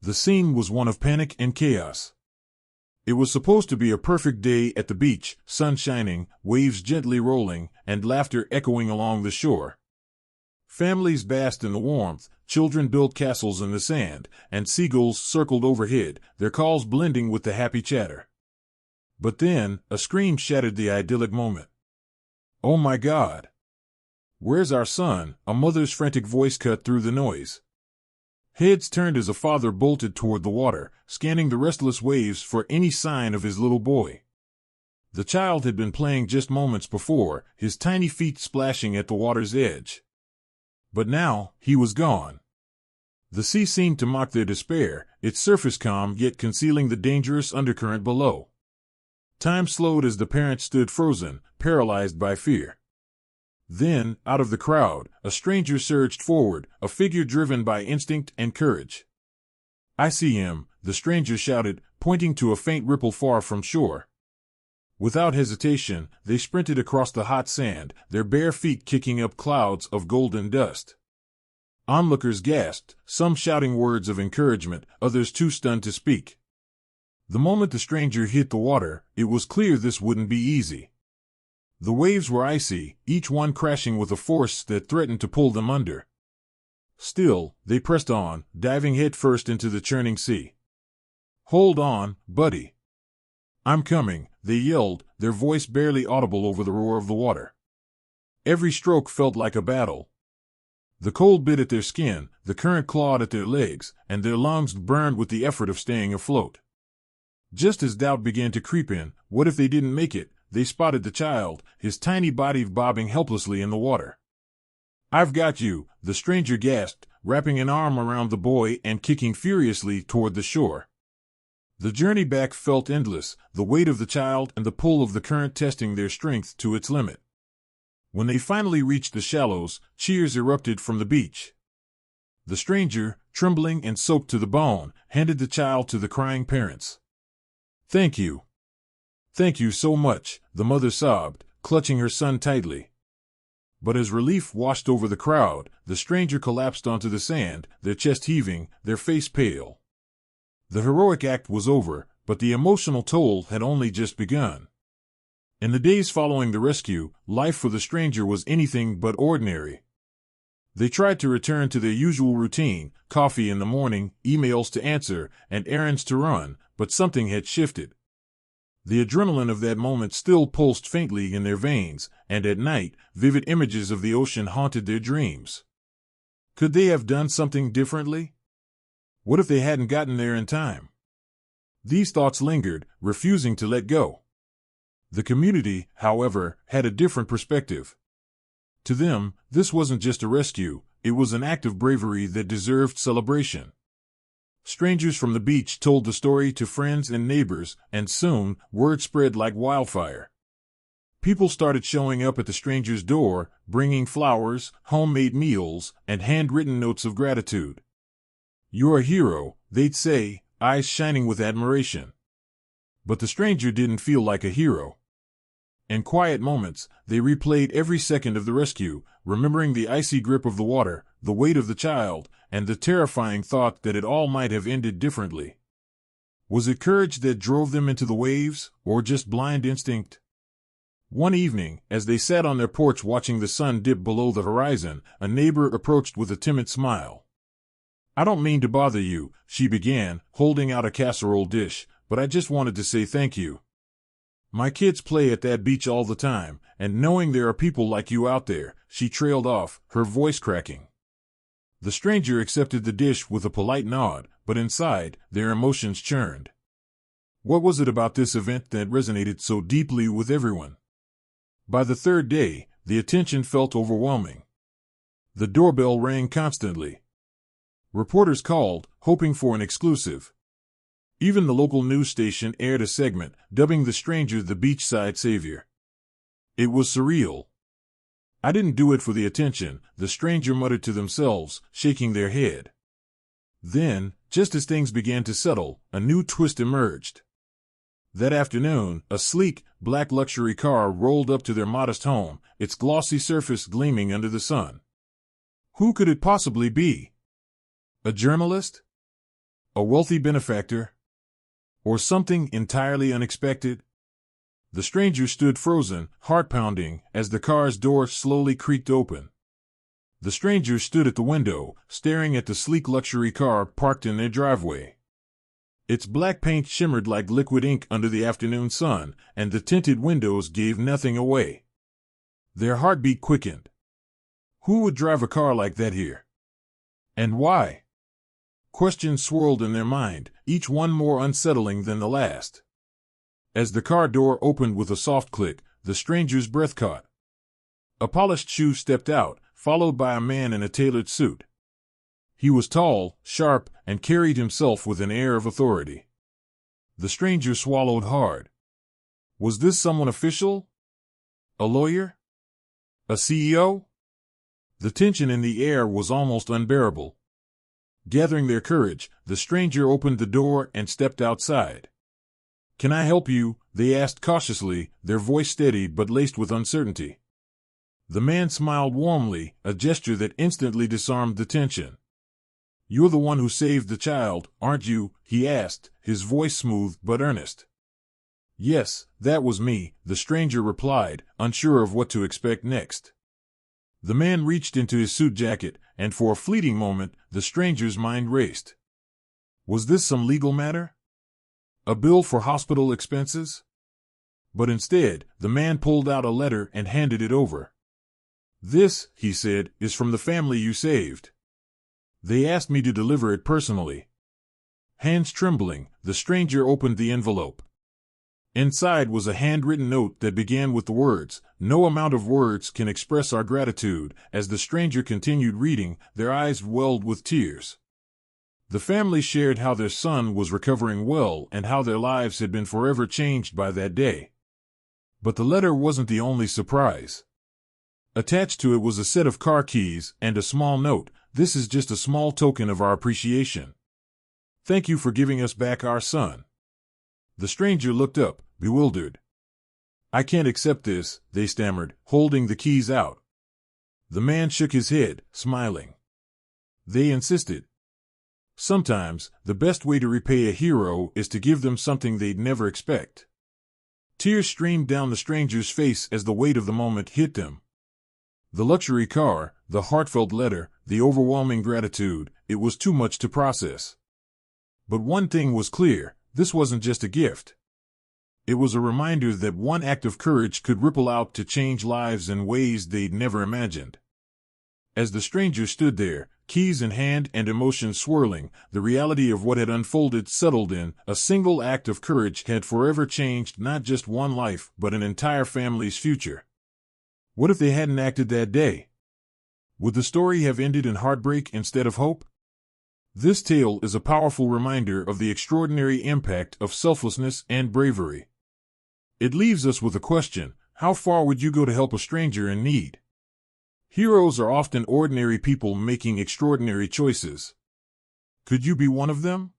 The scene was one of panic and chaos. It was supposed to be a perfect day at the beach, sun shining, waves gently rolling, and laughter echoing along the shore. Families basked in the warmth, children built castles in the sand, and seagulls circled overhead, their calls blending with the happy chatter. But then, a scream shattered the idyllic moment. "Oh my God! Where's our son?" A mother's frantic voice cut through the noise. Heads turned as a father bolted toward the water, scanning the restless waves for any sign of his little boy. The child had been playing just moments before, his tiny feet splashing at the water's edge. But now, he was gone. The sea seemed to mock their despair, its surface calm yet concealing the dangerous undercurrent below. Time slowed as the parent stood frozen, paralyzed by fear. Then, out of the crowd, a stranger surged forward, a figure driven by instinct and courage. "I see him," the stranger shouted, pointing to a faint ripple far from shore. Without hesitation, they sprinted across the hot sand, their bare feet kicking up clouds of golden dust. Onlookers gasped, some shouting words of encouragement, others too stunned to speak. The moment the stranger hit the water, it was clear this wouldn't be easy. The waves were icy, each one crashing with a force that threatened to pull them under. Still, they pressed on, diving headfirst into the churning sea. "Hold on, buddy. I'm coming," they yelled, their voice barely audible over the roar of the water. Every stroke felt like a battle. The cold bit at their skin, the current clawed at their legs, and their lungs burned with the effort of staying afloat. Just as doubt began to creep in, what if they didn't make it, they spotted the child, his tiny body bobbing helplessly in the water. "I've got you," the stranger gasped, wrapping an arm around the boy and kicking furiously toward the shore. The journey back felt endless, the weight of the child and the pull of the current testing their strength to its limit. When they finally reached the shallows, cheers erupted from the beach. The stranger, trembling and soaked to the bone, handed the child to the crying parents. "Thank you. Thank you so much," the mother sobbed, clutching her son tightly. But as relief washed over the crowd, the stranger collapsed onto the sand, their chest heaving, their face pale. The heroic act was over, but the emotional toll had only just begun. In the days following the rescue, life for the stranger was anything but ordinary. They tried to return to their usual routine, coffee in the morning, emails to answer, and errands to run, but something had shifted. The adrenaline of that moment still pulsed faintly in their veins, and at night, vivid images of the ocean haunted their dreams. Could they have done something differently? What if they hadn't gotten there in time? These thoughts lingered, refusing to let go. The community, however, had a different perspective. To them, this wasn't just a rescue, it was an act of bravery that deserved celebration. Strangers from the beach told the story to friends and neighbors, and soon, word spread like wildfire. People started showing up at the stranger's door, bringing flowers, homemade meals, and handwritten notes of gratitude. "You're a hero," they'd say, eyes shining with admiration. But the stranger didn't feel like a hero. In quiet moments, they replayed every second of the rescue, remembering the icy grip of the water, the weight of the child, and the terrifying thought that it all might have ended differently. Was it courage that drove them into the waves, or just blind instinct? One evening, as they sat on their porch watching the sun dip below the horizon, a neighbor approached with a timid smile. "I don't mean to bother you," she began, holding out a casserole dish, "but I just wanted to say thank you. My kids play at that beach all the time, and knowing there are people like you out there," she trailed off, her voice cracking. The stranger accepted the dish with a polite nod, but inside, their emotions churned. What was it about this event that resonated so deeply with everyone? By the third day, the attention felt overwhelming. The doorbell rang constantly. Reporters called, hoping for an exclusive. Even the local news station aired a segment, dubbing the stranger the beachside savior. It was surreal. "I didn't do it for the attention," the stranger muttered to themselves, shaking their head. Then, just as things began to settle, a new twist emerged. That afternoon, a sleek, black luxury car rolled up to their modest home, its glossy surface gleaming under the sun. Who could it possibly be? A journalist? A wealthy benefactor? Or something entirely unexpected? The stranger stood frozen, heart-pounding, as the car's door slowly creaked open. The stranger stood at the window, staring at the sleek luxury car parked in their driveway. Its black paint shimmered like liquid ink under the afternoon sun, and the tinted windows gave nothing away. Their heartbeat quickened. Who would drive a car like that here? And why? Questions swirled in their mind, each one more unsettling than the last. As the car door opened with a soft click, the stranger's breath caught. A polished shoe stepped out, followed by a man in a tailored suit. He was tall, sharp, and carried himself with an air of authority. The stranger swallowed hard. Was this someone official? A lawyer? A CEO? The tension in the air was almost unbearable. Gathering their courage, the stranger opened the door and stepped outside. "Can I help you?" they asked cautiously, their voice steady but laced with uncertainty. The man smiled warmly, a gesture that instantly disarmed the tension. "You're the one who saved the child, aren't you?" he asked, his voice smooth but earnest. "Yes, that was me," the stranger replied, unsure of what to expect next. The man reached into his suit jacket, and for a fleeting moment, the stranger's mind raced. Was this some legal matter? A bill for hospital expenses? But instead, the man pulled out a letter and handed it over. "This," he said, "is from the family you saved. They asked me to deliver it personally." Hands trembling, the stranger opened the envelope. Inside was a handwritten note that began with the words, "No amount of words can express our gratitude." As the stranger continued reading, their eyes welled with tears. The family shared how their son was recovering well and how their lives had been forever changed by that day. But the letter wasn't the only surprise. Attached to it was a set of car keys and a small note. "This is just a small token of our appreciation. Thank you for giving us back our son." The stranger looked up, bewildered. "I can't accept this," they stammered, holding the keys out. The man shook his head, smiling. They insisted. Sometimes, the best way to repay a hero is to give them something they'd never expect. Tears streamed down the stranger's face as the weight of the moment hit them. The luxury car, the heartfelt letter, the overwhelming gratitude, it was too much to process. But one thing was clear, this wasn't just a gift. It was a reminder that one act of courage could ripple out to change lives in ways they'd never imagined. As the stranger stood there, keys in hand and emotions swirling, the reality of what had unfolded settled in. A single act of courage had forever changed not just one life, but an entire family's future. What if they hadn't acted that day? Would the story have ended in heartbreak instead of hope? This tale is a powerful reminder of the extraordinary impact of selflessness and bravery. It leaves us with a question: how far would you go to help a stranger in need? Heroes are often ordinary people making extraordinary choices. Could you be one of them?